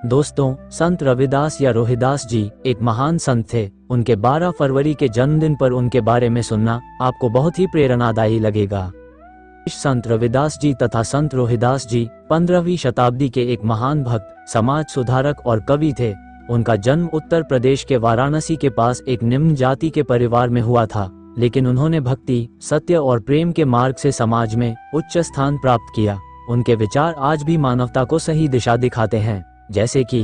दोस्तों, संत रविदास या रोहिदास जी एक महान संत थे। उनके 12 फरवरी के जन्मदिन पर उनके बारे में सुनना आपको बहुत ही प्रेरणादायी लगेगा। संत रविदास जी तथा संत रोहिदास जी 15वीं शताब्दी के एक महान भक्त, समाज सुधारक और कवि थे। उनका जन्म उत्तर प्रदेश के वाराणसी के पास एक निम्न जाति के परिवार में हुआ था, लेकिन उन्होंने भक्ति, सत्य और प्रेम के मार्ग से समाज में उच्च स्थान प्राप्त किया। उनके विचार आज भी मानवता को सही दिशा दिखाते हैं, जैसे कि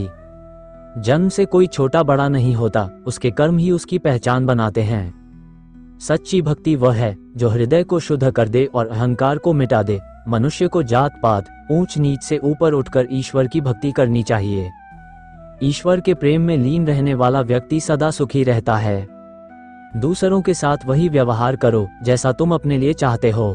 जन्म से कोई छोटा बड़ा नहीं होता, उसके कर्म ही उसकी पहचान बनाते हैं। सच्ची भक्ति वह है जो हृदय को शुद्ध कर दे और अहंकार को मिटा दे। मनुष्य को जात पात, ऊंच नीच से ऊपर उठकर ईश्वर की भक्ति करनी चाहिए। ईश्वर के प्रेम में लीन रहने वाला व्यक्ति सदा सुखी रहता है। दूसरों के साथ वही व्यवहार करो जैसा तुम अपने लिए चाहते हो।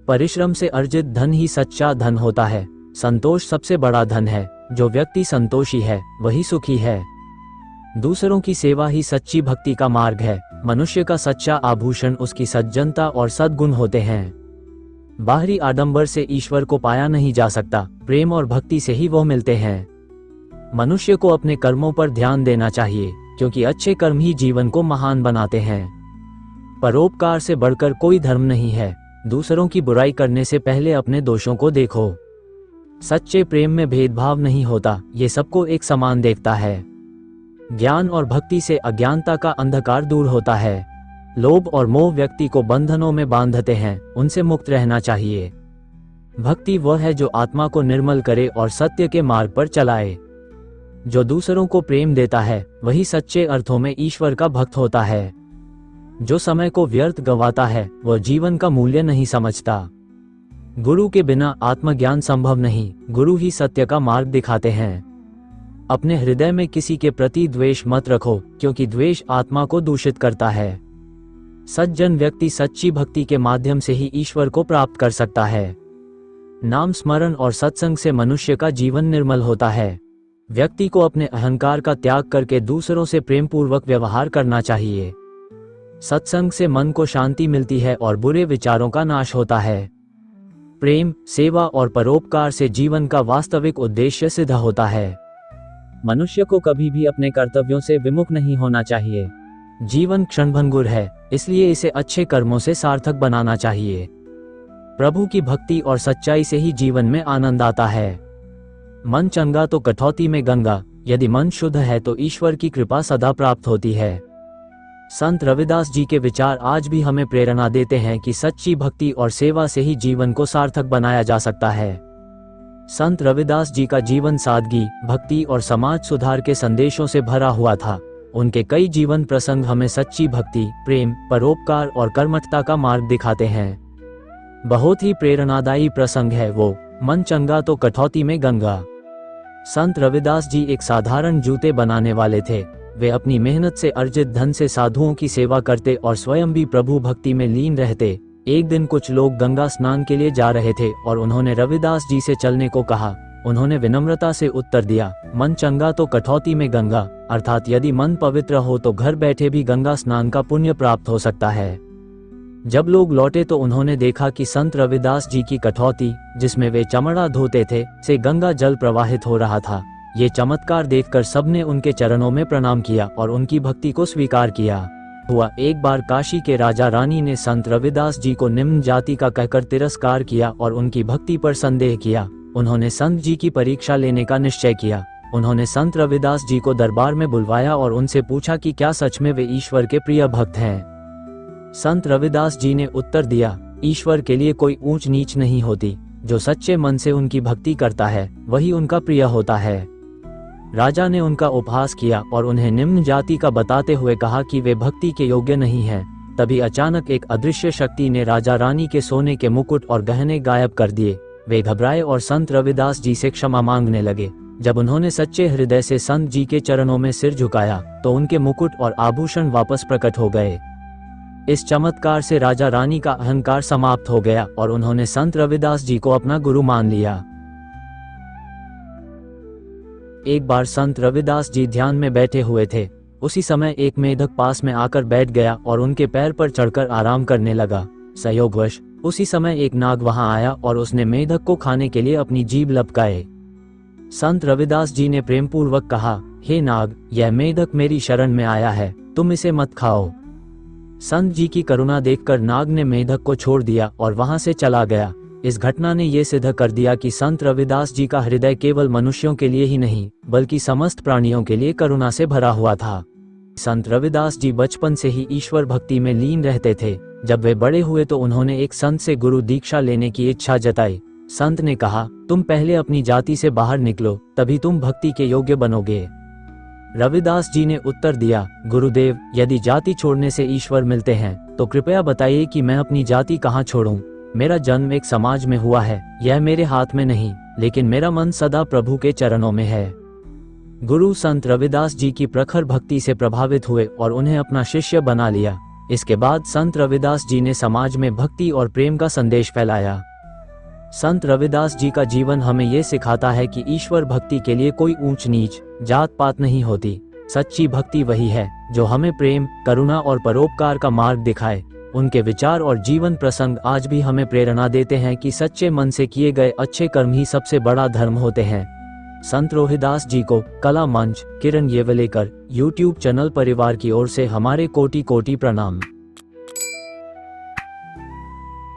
परिश्रम से अर्जित धन ही सच्चा धन होता है। संतोष सबसे बड़ा धन है। जो व्यक्ति संतोषी है वही सुखी है। दूसरों की सेवा ही सच्ची भक्ति का मार्ग है। मनुष्य का सच्चा आभूषण उसकी सज्जनता और सद्गुण होते हैं। बाहरी आडंबर से ईश्वर को पाया नहीं जा सकता, प्रेम और भक्ति से ही वो मिलते हैं। मनुष्य को अपने कर्मों पर ध्यान देना चाहिए, क्योंकि अच्छे कर्म ही जीवन को महान बनाते हैं। परोपकार से बढ़कर कोई धर्म नहीं है। दूसरों की बुराई करने से पहले अपने दोषों को देखो। सच्चे प्रेम में भेदभाव नहीं होता, ये सबको एक समान देखता है। ज्ञान और भक्ति से अज्ञानता का अंधकार दूर होता है। लोभ और मोह व्यक्ति को बंधनों में बांधते हैं, उनसे मुक्त रहना चाहिए। भक्ति वह है जो आत्मा को निर्मल करे और सत्य के मार्ग पर चलाए। जो दूसरों को प्रेम देता है वही सच्चे अर्थों में ईश्वर का भक्त होता है। जो समय को व्यर्थ गंवाता है वह जीवन का मूल्य नहीं समझता। गुरु के बिना आत्मज्ञान संभव नहीं। गुरु ही सत्य का मार्ग दिखाते हैं। अपने हृदय में किसी के प्रति द्वेष मत रखो, क्योंकि द्वेष आत्मा को दूषित करता है। सज्जन व्यक्ति सच्ची भक्ति के माध्यम से ही ईश्वर को प्राप्त कर सकता है। नाम स्मरण और सत्संग से मनुष्य का जीवन निर्मल होता है। व्यक्ति को अपने अहंकार का त्याग करके दूसरों से प्रेम पूर्वक व्यवहार करना चाहिए। सत्संग से मन को शांति मिलती है और बुरे विचारों का नाश होता है। प्रेम, सेवा और परोपकार से जीवन का वास्तविक उद्देश्य सिद्ध होता है। मनुष्य को कभी भी अपने कर्तव्यों से विमुख नहीं होना चाहिए। जीवन क्षणभंगुर है, इसलिए इसे अच्छे कर्मों से सार्थक बनाना चाहिए। प्रभु की भक्ति और सच्चाई से ही जीवन में आनंद आता है। मन चंगा तो कठौती में गंगा। यदि मन शुद्ध है तो ईश्वर की कृपा सदा प्राप्त होती है। संत रविदास जी के विचार आज भी हमें प्रेरणा देते हैं कि सच्ची भक्ति और सेवा से ही जीवन को सार्थक बनाया जा सकता है। संत रविदास जी का जीवन सादगी, भक्ति और समाज सुधार के संदेशों से भरा हुआ था। उनके कई जीवन प्रसंग हमें सच्ची भक्ति, प्रेम, परोपकार और कर्मठता का मार्ग दिखाते हैं। बहुत ही प्रेरणादायी प्रसंग है वो, मन चंगा तो कठौती में गंगा। संत रविदास जी एक साधारण जूते बनाने वाले थे। वे अपनी मेहनत से अर्जित धन से साधुओं की सेवा करते और स्वयं भी प्रभु भक्ति में लीन रहते। एक दिन कुछ लोग गंगा स्नान के लिए जा रहे थे और उन्होंने रविदास जी से चलने को कहा। उन्होंने विनम्रता से उत्तर दिया, मन चंगा तो कठौती में गंगा, अर्थात यदि मन पवित्र हो तो घर बैठे भी गंगा स्नान का पुण्य प्राप्त हो सकता है। जब लोग लौटे तो उन्होंने देखा कि संत रविदास जी की कठौती, जिसमें वे चमड़ा धोते थे, से गंगा जल प्रवाहित हो रहा था। ये चमत्कार देखकर सबने उनके चरणों में प्रणाम किया और उनकी भक्ति को स्वीकार किया। हुआ एक बार काशी के राजा रानी ने संत रविदास जी को निम्न जाति का कहकर तिरस्कार किया और उनकी भक्ति पर संदेह किया। उन्होंने संत जी की परीक्षा लेने का निश्चय किया। उन्होंने संत रविदास जी को दरबार में बुलवाया और उनसे पूछा कि क्या सच में वे ईश्वर के प्रिय भक्त हैं। संत रविदास जी ने उत्तर दिया, ईश्वर के लिए कोई ऊंच नीच नहीं होती। जो सच्चे मन से उनकी भक्ति करता है वही उनका प्रिय होता है। राजा ने उनका उपहास किया और उन्हें निम्न जाति का बताते हुए कहा कि वे भक्ति के योग्य नहीं हैं। तभी अचानक एक अदृश्य शक्ति ने राजा रानी के सोने के मुकुट और गहने गायब कर दिए। वे घबराए और संत रविदास जी से क्षमा मांगने लगे। जब उन्होंने सच्चे हृदय से संत जी के चरणों में सिर झुकाया तो उनके मुकुट और आभूषण वापस प्रकट हो गए। इस चमत्कार से राजा रानी का अहंकार समाप्त हो गया और उन्होंने संत रविदास जी को अपना गुरु मान लिया। एक बार संत रविदास जी ध्यान में बैठे हुए थे। उसी समय एक मेढक पास में आकर बैठ गया और उनके पैर पर चढ़कर आराम करने लगा। संयोगवश उसी समय एक नाग वहां आया और उसने मेढक को खाने के लिए अपनी जीभ लपकाए। संत रविदास जी ने प्रेमपूर्वक कहा, हे नाग, यह मेढक मेरी शरण में आया है, तुम इसे मत खाओ। संत जी की करुणा देखकर नाग ने मेढक को छोड़ दिया और वहां से चला गया। इस घटना ने ये सिद्ध कर दिया कि संत रविदास जी का हृदय केवल मनुष्यों के लिए ही नहीं, बल्कि समस्त प्राणियों के लिए करुणा से भरा हुआ था। संत रविदास जी बचपन से ही ईश्वर भक्ति में लीन रहते थे। जब वे बड़े हुए तो उन्होंने एक संत से गुरु दीक्षा लेने की इच्छा जताई। संत ने कहा, तुम पहले अपनी जाति से बाहर निकलो, तभी तुम भक्ति के योग्य बनोगे। रविदास जी ने उत्तर दिया, गुरुदेव, यदि जाति छोड़ने से ईश्वर मिलते हैं तो कृपया बताइए कि मैं अपनी जाति कहाँ छोड़ूं। मेरा जन्म एक समाज में हुआ है, यह मेरे हाथ में नहीं, लेकिन मेरा मन सदा प्रभु के चरणों में है। गुरु संत रविदास जी की प्रखर भक्ति से प्रभावित हुए और उन्हें अपना शिष्य बना लिया। इसके बाद संत रविदास जी ने समाज में भक्ति और प्रेम का संदेश फैलाया। संत रविदास जी का जीवन हमें ये सिखाता है कि ईश्वर भक्ति के लिए कोई ऊंच नीच, जात पात नहीं होती। सच्ची भक्ति वही है जो हमें प्रेम, करुणा और परोपकार का मार्ग दिखाए। उनके विचार और जीवन प्रसंग आज भी हमें प्रेरणा देते हैं कि सच्चे मन से किए गए अच्छे कर्म ही सबसे बड़ा धर्म होते हैं। संत रोहिदास जी को कला मंच किरण येवलेकर YouTube चैनल परिवार की ओर से हमारे कोटि कोटि प्रणाम।